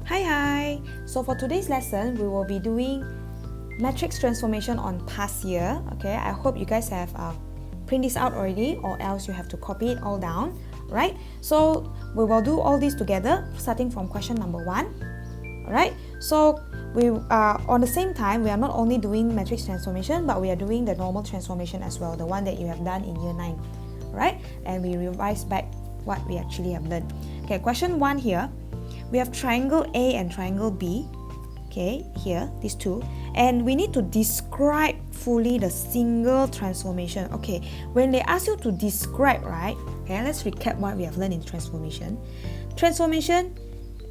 Hi! So for today's lesson, we will be doing matrix transformation on past year. Okay, I hope you guys have print this out already, or else you have to copy it all down, right? So we will do all this together, starting from question number 1. Alright, so we on the same time, we are not only doing matrix transformation, but we are doing the normal transformation as well, the one that you have done in year 9, right? And we revise back what we actually have learned. Okay, question 1 here. We have triangle A and triangle B, okay, here, these two, and we need to describe fully the single transformation. Okay, when they ask you to describe, right, okay, let's recap what we have learned in transformation. Transformation,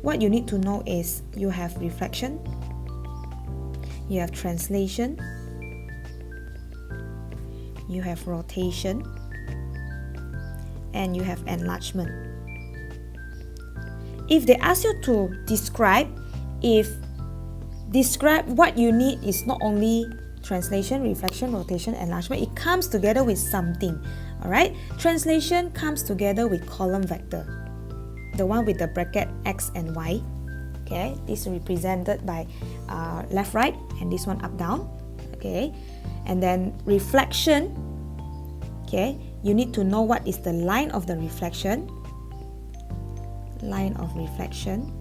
what you need to know is you have reflection, you have translation, you have rotation, and you have enlargement. If they ask you to describe, describe what you need is not only translation, reflection, rotation, enlargement, it comes together with something. Alright? Translation comes together with column vector, the one with the bracket X and Y. Okay, this is represented by left, right, and this one up, down. Okay, and then reflection. Okay, you need to know what is the line of the reflection. Line of reflection.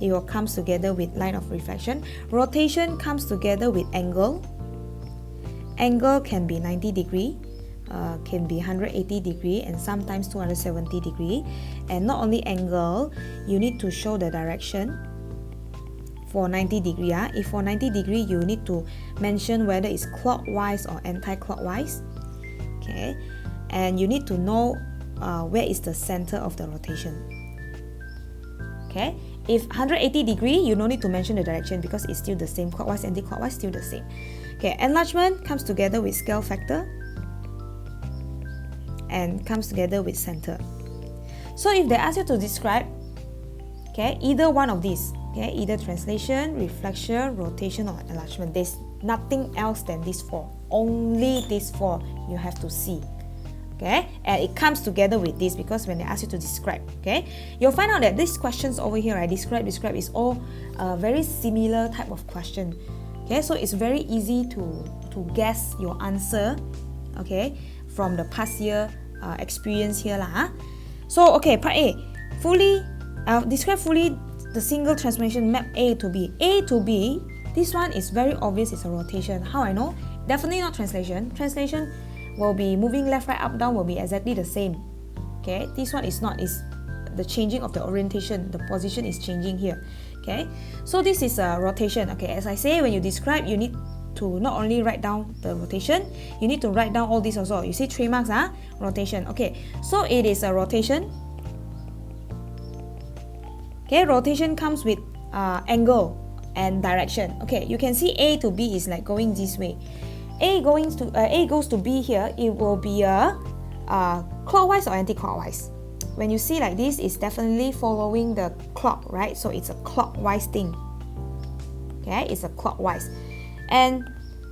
It will comes together with line of reflection. Rotation comes together with angle. Angle can be 90 degree, can be 180 degree, and sometimes 270 degree. And not only angle, you need to show the direction for 90 degree. If for 90 degree, you need to mention whether it's clockwise or anti-clockwise. Okay, and you need to know where is the center of the rotation. Okay, if 180 degree, you don't need to mention the direction because it's still the same. Clockwise, anti-clockwise, still the same. Okay, enlargement comes together with scale factor and comes together with center. So if they ask you to describe, okay, either one of these, okay, either translation, reflection, rotation, or enlargement, there's nothing else than these four. Only these four you have to see. Okay, and it comes together with this because when they ask you to describe, okay, you'll find out that these questions over here, right, describe is all very similar type of question. Okay, so it's very easy to guess your answer, okay, from the past year experience here lah. So okay, part A, fully describe fully the single transformation map A to B. A to B, this one is very obvious, it's a rotation. How I know? Definitely not translation. Translation will be moving left, right, up, down will be exactly the same. Okay, this one is not, is the changing of the orientation, the position is changing here. Okay, so this is a rotation. Okay, as I say, when you describe, you need to not only write down the rotation, you need to write down all this also. You see 3 marks, rotation. Okay, so it is a rotation. Okay, rotation comes with angle and direction. Okay, you can see A to B is like going this way. A goes to B here, it will be a clockwise or anti-clockwise. When you see like this, it's definitely following the clock, right? So it's a clockwise thing. Okay, it's a clockwise. And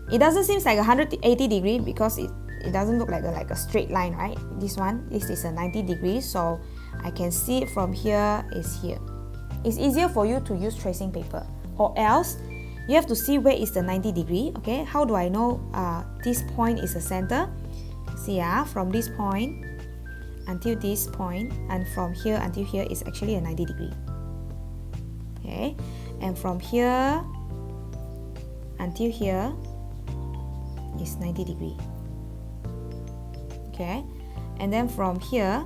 it doesn't seem like 180 degree because it doesn't look like a straight line, right? This is a 90 degrees, so I can see it from here is here. It's easier for you to use tracing paper, or else you have to see where is the 90 degree. Okay, how do I know this point is the center? See, from this point until this point, and from here until here is actually a 90 degree. Okay, and from here until here is 90 degree. Okay, and then from here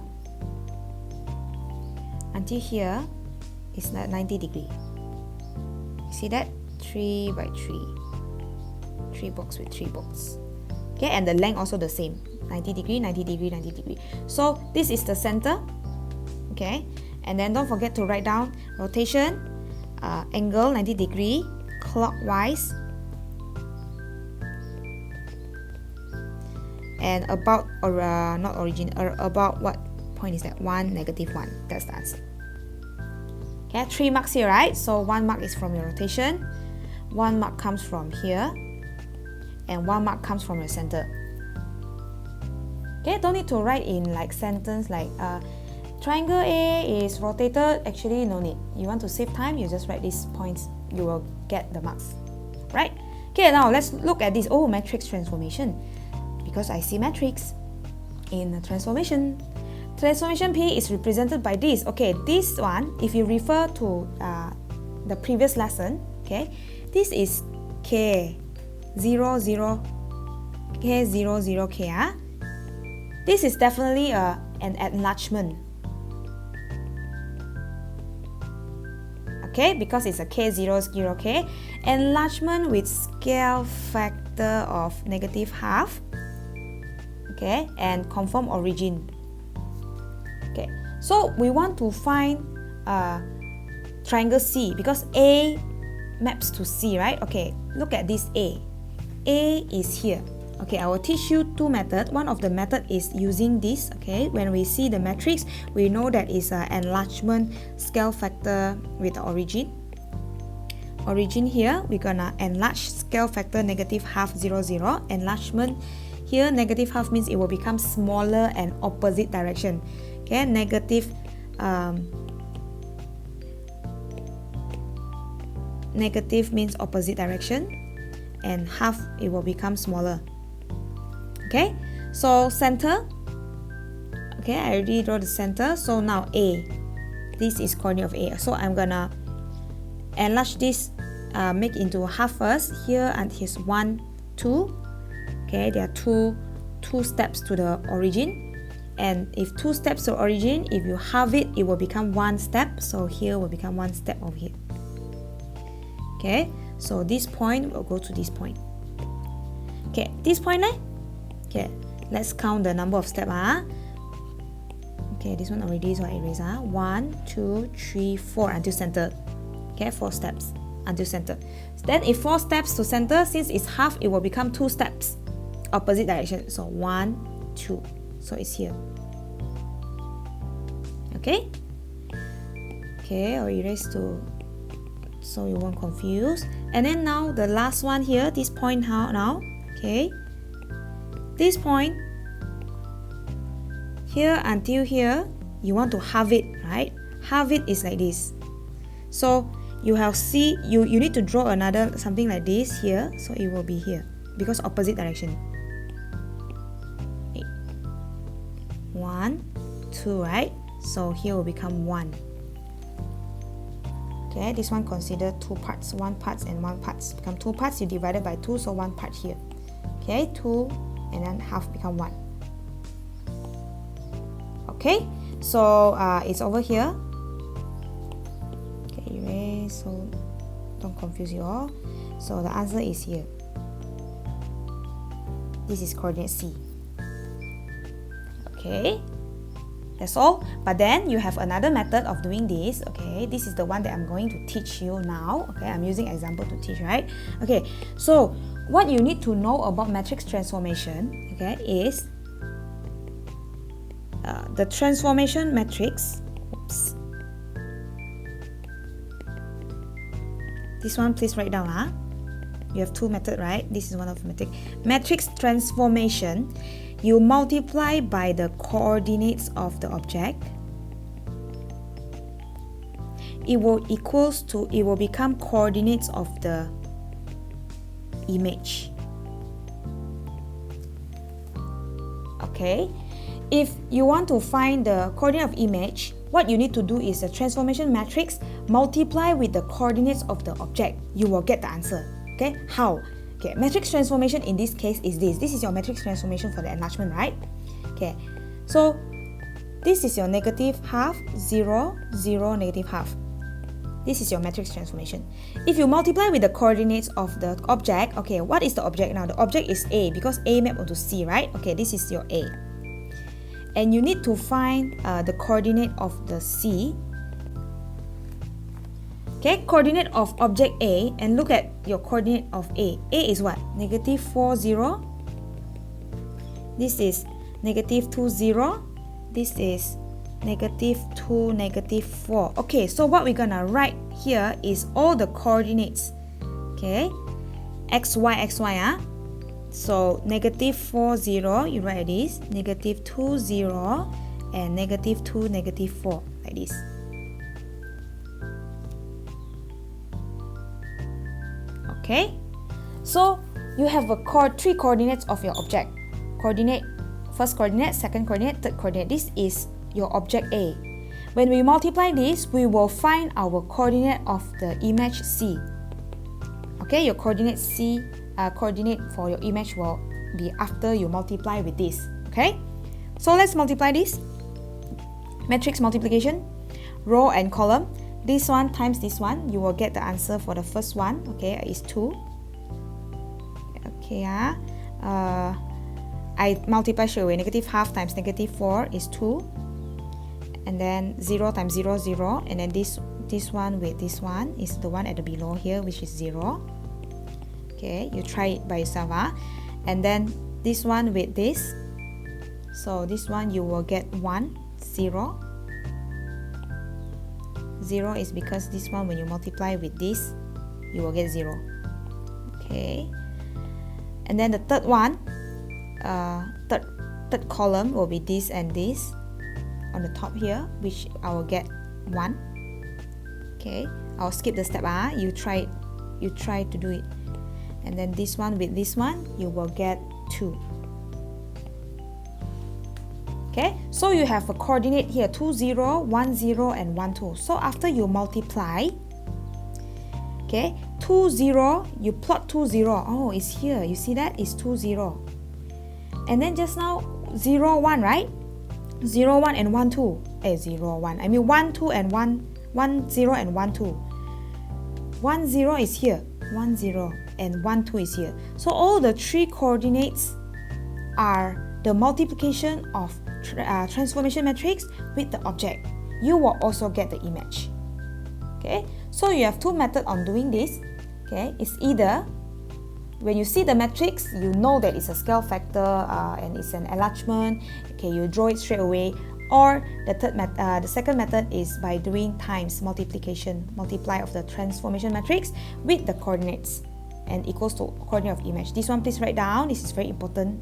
until here is 90 degree. See that? 3 by 3 box with 3 box. Okay, and the length also the same, 90 degree, 90 degree, 90 degree. So this is the center. Okay, and then don't forget to write down rotation, angle 90 degree, clockwise, and about, or not origin, or about what point is that? 1, -1. That's the answer. Okay, 3 marks here, right? So 1 mark is from your rotation, 1 mark comes from here, and 1 mark comes from your center. Okay, don't need to write in like sentence like triangle A is rotated. Actually, no need. You want to save time, you just write these points. You will get the marks, right? Okay, now let's look at this. Oh, matrix transformation. Because I see matrix in the transformation. Transformation P is represented by this. Okay, this one, if you refer to the previous lesson, okay, this is K, 0, 0, K, 0, 0, K. This is definitely an enlargement. Okay, because it's a K0, 0, K. Enlargement with scale factor of -half. Okay, and conform origin. Okay, so we want to find triangle C because A maps to C, right? Okay, look at this A. A is here. Okay, I will teach you two methods. One of the method is using this. Okay, when we see the matrix, we know that it's an enlargement scale factor with the origin. Origin here, we're gonna enlarge scale factor -half, 0, 0. Enlargement here, -half means it will become smaller and opposite direction. Okay, negative means opposite direction, and half it will become smaller. Okay, so center. Okay, I already draw the center. So now A, this is coordinate of A. So I'm gonna enlarge this, make into half first. Here and here's 1, 2. Okay, there are two steps to the origin. And if 2 steps to origin, if you halve it, it will become 1 step. So here will become 1 step over here. Okay, so this point will go to this point. Okay, this point. Okay, let's count the number of steps. Okay, this one already, so I erase. 1, 2, 3, 4 until center. Okay, 4 steps until center. Then if 4 steps to center, since it's half, it will become 2 steps. Opposite direction. So 1, 2. So it's here. Okay? Okay, I'll erase to so you won't confuse. And then now the last one here, this point now. Okay? This point here until here, you want to halve it, right? Halve it is like this. So you have you need to draw another something like this here, so it will be here because opposite direction. 1, 2, right? So here will become 1. Okay, this one consider 2 parts, 1 part and 1 part. Become 2 parts, you divided by 2, so 1 part here. Okay, 2 and then half become 1. Okay, so it's over here. Okay, erase so don't confuse you all. So the answer is here. This is coordinate C. Okay, that's all. But then you have another method of doing this. Okay, this is the one that I'm going to teach you now. Okay, I'm using example to teach, right? Okay, so what you need to know about matrix transformation, okay, is the transformation matrix. Oops. This one, please write down. You have 2 methods, right? This is one of the methods. Matrix transformation. You multiply by the coordinates of the object. It will become coordinates of the image. Okay, if you want to find the coordinate of image, what you need to do is the transformation matrix multiply with the coordinates of the object. You will get the answer. Okay, how? Okay, matrix transformation in this case is this. This is your matrix transformation for the enlargement, right? Okay, so this is your -half, 0, 0, -half. This is your matrix transformation. If you multiply with the coordinates of the object, okay, what is the object now? The object is A because A map onto C, right? Okay, this is your A. And you need to find the coordinate of the C. Okay, coordinate of object A, and look at your coordinate of A. A is what? -4, 0. This is -2, 0. This is -2, -4. Okay, so what we're gonna write here is all the coordinates. Okay, x, y, So -4, 0, you write this. -2, 0. and negative 2, negative 4, like this. Okay, so you have three coordinates of your object. Coordinate, first coordinate, second coordinate, third coordinate. This is your object A. When we multiply this, we will find our coordinate of the image C. Okay, your coordinate C, coordinate for your image will be after you multiply with this. Okay, so let's multiply this. Matrix multiplication, row and column. This one times this one, you will get the answer for the first one. Okay, is 2. Okay, I multiply straight away. Negative half times negative 4 is 2. And then 0 times 0, 0. And then this one with this one is the one at the below here, which is 0. Okay, you try it by yourself. And then this one with this. So this one you will get 1, 0. 0 is because this one, when you multiply with this, you will get 0. Okay. And then the third one, third column will be this and this on the top here, which I will get 1. Okay, I'll skip the step. You try to do it. And then this one with this one, you will get 2. Okay, so you have a coordinate here, 2, 0, 1, 0, and 1, 2. So after you multiply, okay, 2, 0, you plot 2, 0. Oh, it's here. You see that? It's 2, 0. And then just now, 0, 1, right? 0, 1, and 1, 2. 0, 1. I mean 1, 2, and 1, 0, and 1, 2. 1, 0 is here. 1, 0, and 1, 2 is here. So all the three coordinates are the multiplication of transformation matrix with the object. You will also get the image. Okay, so you have two methods on doing this. Okay, it's either when you see the matrix, you know that it's a scale factor and it's an enlargement. Okay, you draw it straight away. Or the second method is by doing times multiplication, multiply of the transformation matrix with the coordinates and equals to coordinate of image. This one please write down. This is very important.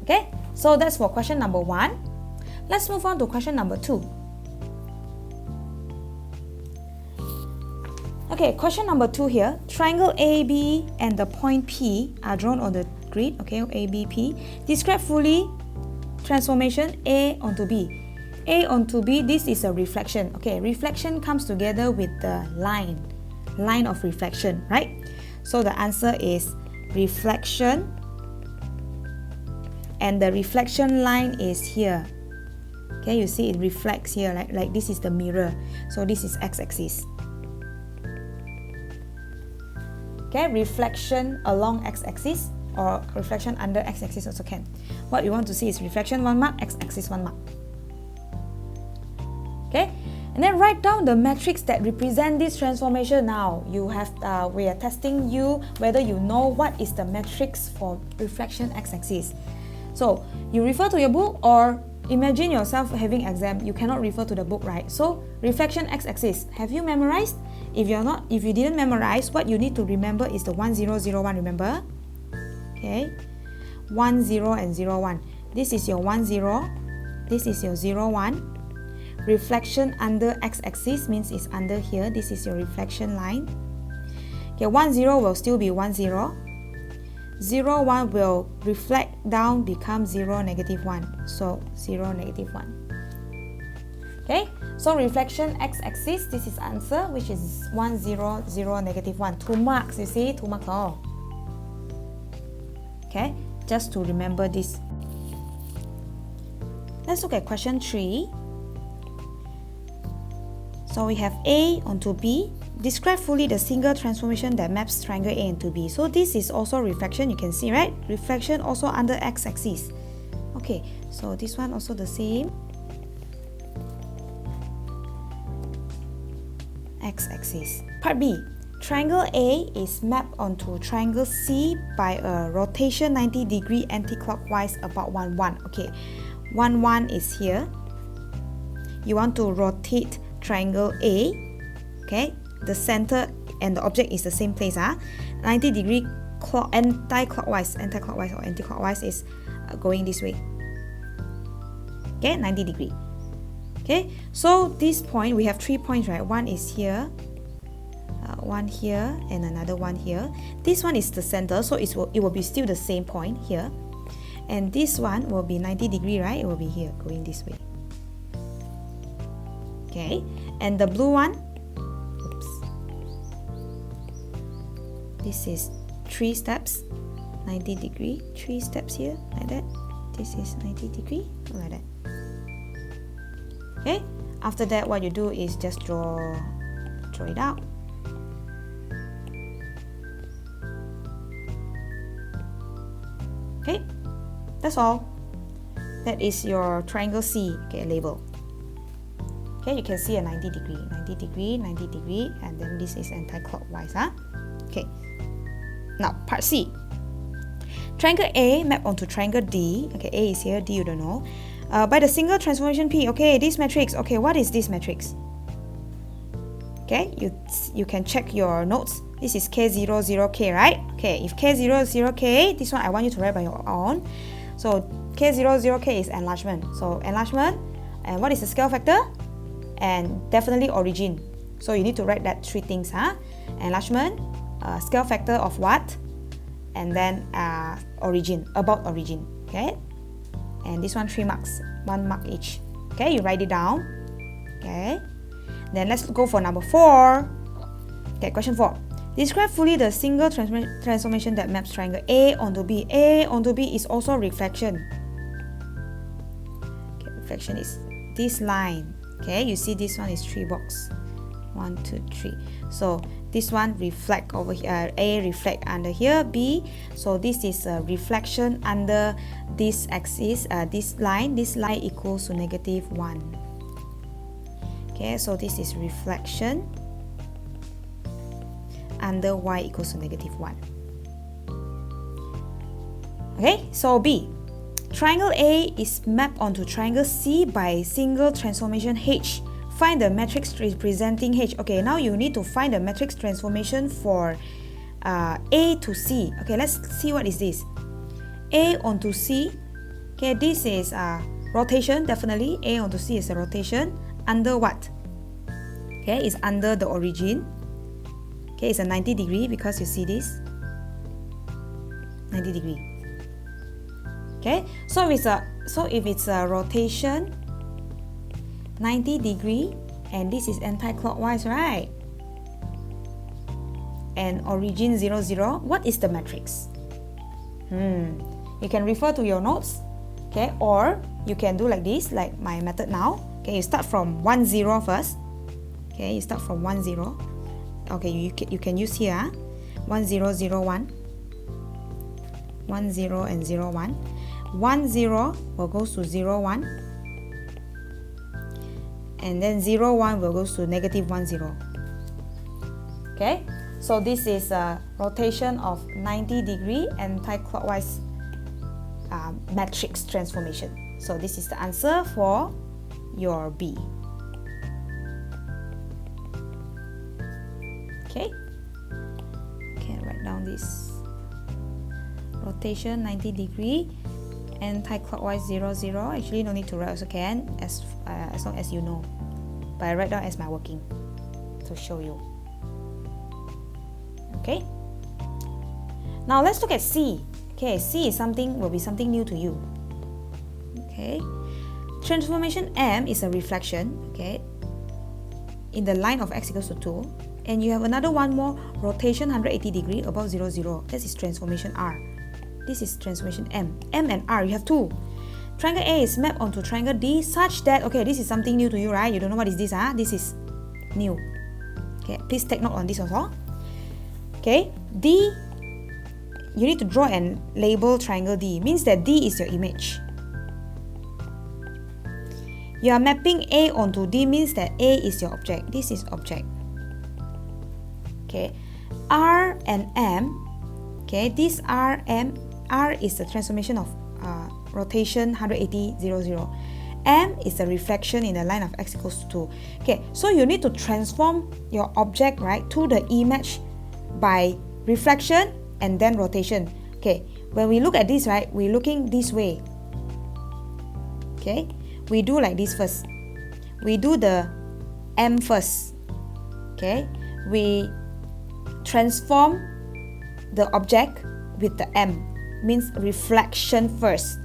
Okay, so that's for question number 1. Let's move on to question number 2. Okay, question number 2 here. Triangle AB and the point P are drawn on the grid. Okay, ABP. Describe fully transformation A onto B. A onto B, this is a reflection. Okay, reflection comes together with the line of reflection, right? So the answer is reflection. And the reflection line is here. Okay, you see it reflects here, like this is the mirror. So this is x-axis. Okay, reflection along x-axis or reflection under x-axis also can. What we want to see is reflection 1 mark, x-axis 1 mark. Okay, and then write down the matrix that represent this transformation. Now you have we are testing you whether you know what is the matrix for reflection x-axis. So you refer to your book, or imagine yourself having exam. You cannot refer to the book, right? So reflection x-axis, have you memorized? If you didn't memorize, what you need to remember is the 1, 0, 0, 1. Remember? Okay, 1, 0, and 0, 1. This is your 1, 0. This is your 0, 1. Reflection under x-axis means it's under here. This is your reflection line. Okay, 1, 0 will still be 1, 0. 0, 1 will reflect down, become 0, negative 1. So 0, negative 1. Okay, so reflection x-axis, this is answer, which is 1, 0, 0, negative 1. 2 marks, you see, 2 marks all. Okay, just to remember this. Let's look at question 3. So we have A onto B. Describe fully the single transformation that maps triangle A into B. So this is also reflection, you can see, right? Reflection also under x-axis. Okay, so this one also the same. X-axis. Part B. Triangle A is mapped onto triangle C by a rotation 90 degree anti-clockwise about 1, 1. Okay, 1, 1 is here. You want to rotate triangle A. Okay, the center and the object is the same place. 90 degree anti-clockwise or anti-clockwise is going this way. Okay, 90 degree. Okay, so this point, we have 3 points, right? One is here, one here, and another one here. This one is the center, so it will be still the same point here. And this one will be 90 degree, right? It will be here, going this way. Okay, and the blue one, oops, this is 3 steps, 90 degree, 3 steps here, like that. This is 90 degree, like that. Okay, after that, what you do is just draw it out. Okay, that's all. That is your triangle C, okay, label. Okay, you can see a 90 degree, 90 degree, 90 degree, and then this is anti-clockwise, huh? Okay, now part C. Triangle A map onto triangle D. Okay, A is here, D you don't know. By the single transformation P. Okay, this matrix. Okay, what is this matrix? Okay, you can check your notes. This is K00K, right? Okay, if K00K, this one I want you to write by your own. So K00K is enlargement. So enlargement, and what is the scale factor? And definitely origin. So you need to write that 3 things, huh? Enlargement, scale factor of what, and then origin, about origin. Okay, and this one 3 marks, 1 mark each. Okay, you write it down. Okay, then let's go for number 4. Okay, question 4. Describe fully the single transformation that maps triangle A onto B. A onto B is also reflection. Okay, reflection is this line. Okay, you see this one is 3 box. 1, 2, 3. So this one reflect over here. A reflect under here. B. So this is a reflection under this axis. This line equals to -1. Okay, so this is reflection under y equals to -1. Okay, so B. Triangle A is mapped onto triangle C by single transformation H. Find the matrix representing H. Okay, now you need to find the matrix transformation for A to C. Okay, let's see what is this. A onto C. Okay, this is rotation, definitely. A onto C is a rotation. Under what? Okay, it's under the origin. Okay, it's a 90 degree because you see this. 90 degree. Okay, so if it's a rotation 90 degree, and this is anti-clockwise, right? And origin 0, 0. What is the matrix? You can refer to your notes, okay, or you can do like this, like my method now. Okay, you start from 1, 0 first. Okay, you start from 1, 0. Okay, you can use here 1, 0, 0, 1. 1, 0 and 0, 1. 1, 0 will go to 0, 1. And then 0, 1 will go to -1, 0. Okay, so this is a rotation of 90 degree anti-clockwise matrix transformation. So this is the answer for your B. Okay, write down this rotation 90 degree anti-clockwise 0, 0. Actually, no need to write, also can, as long as you know. But I write down as my working to show you. Okay. Now let's look at C. Okay, C is will be something new to you. Okay. Transformation M is a reflection. Okay. In the line of x equals to 2, and you have another one more rotation 180 degree about 0, 0. This is transformation R. This is transformation M. M and R, you have 2. Triangle A is mapped onto triangle D such that, okay, this is something new to you, right? You don't know what is this, huh? This is new. Okay, please take note on this also. Okay, D, you need to draw and label triangle D. Means that D is your image. You are mapping A onto D means that A is your object. This is object. Okay, R and M. Okay, this R is the transformation of rotation 180, 0, 0. M is the reflection in the line of x equals to 2. Okay, so you need to transform your object, right, to the image by reflection and then rotation. Okay, when we look at this, right, we're looking this way. Okay, we do like this first. We do the M first. Okay, we transform the object with the M, means reflection first.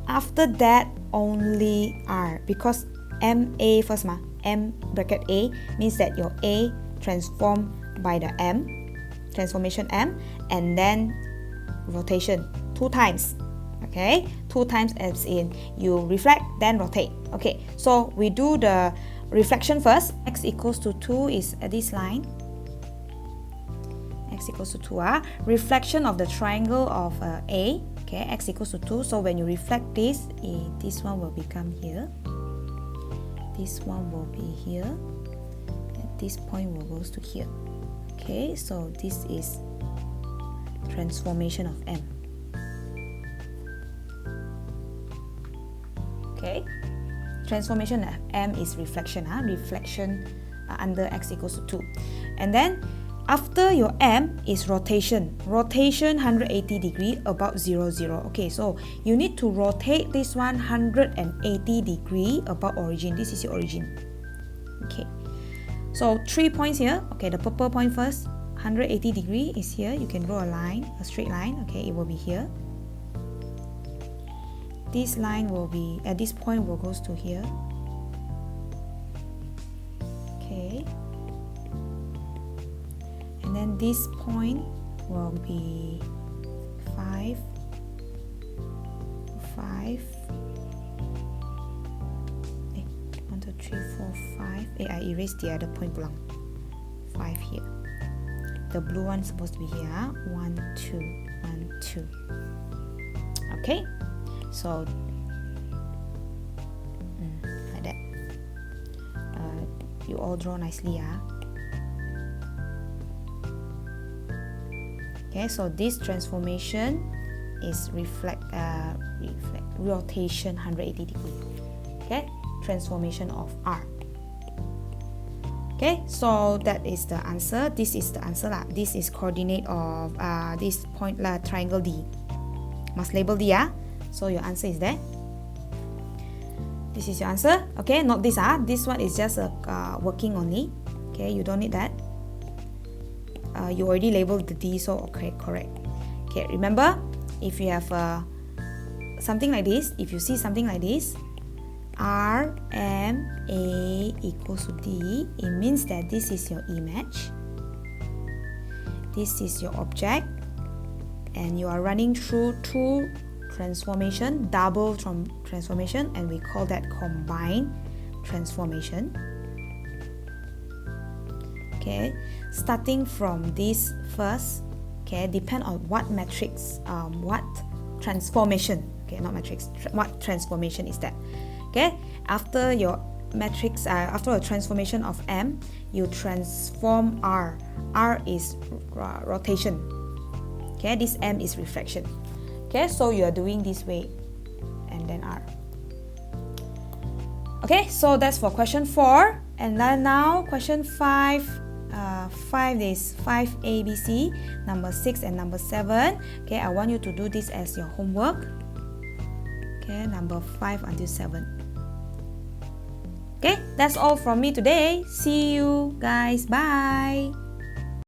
After that, only R, because MA first ma. M bracket A means that your A transformed by the M, transformation M, and then rotation 2 times. Okay, 2 times as in you reflect then rotate. Okay, so we do the reflection first. X equals to 2 is at this line. X equals to 2. Reflection of the triangle of A. Okay, X equals to 2. So when you reflect this, this one will become here. This one will be here. And this point will go to here. Okay, so this is transformation of M. Okay, transformation of M is reflection. Reflection under X equals to 2. And then after your M is rotation. Rotation 180 degree about 0, 0. Okay, so you need to rotate this one 180 degree about origin. This is your origin. Okay, so 3 points here. Okay, the purple point first. 180 degree is here. You can draw a line, a straight line. Okay, it will be here. This line will be, at this point will goes to here. Okay. And then this point will be 5, 5. 1, 2, 3, 4, 5. I erased the other point pulang. 5 here. The blue one is supposed to be here. 1, 2, 1, 2. Okay. So like that. You all draw nicely. Okay, so this transformation is reflect rotation 180 degree. Okay, transformation of R. Okay, so that is the answer. This is the answer lah. This is coordinate of this point lah, triangle D. Must label D. So your answer is there. This is your answer. Okay, not this. This one is just working only. Okay, you don't need that. You already labeled the D, so okay, correct. Okay, remember, if you have something like this, if you see something like this, R, M, A equals to D, it means that this is your image. This is your object, and you are running through 2 transformation, double transformation, and we call that combined transformation. Okay, starting from this first, okay, depend on what matrix, what transformation, okay, not matrix, what transformation is that. Okay, after your matrix, after a transformation of M, you transform R. R is rotation. Okay, this M is reflection. Okay, so you are doing this way, and then R. Okay, so that's for question 4, and then now question 5. 5 is 5 ABC, number 6 and number 7. Okay, I want you to do this as your homework. Okay, number 5 until 7. Okay, that's all from me today. See you guys. Bye.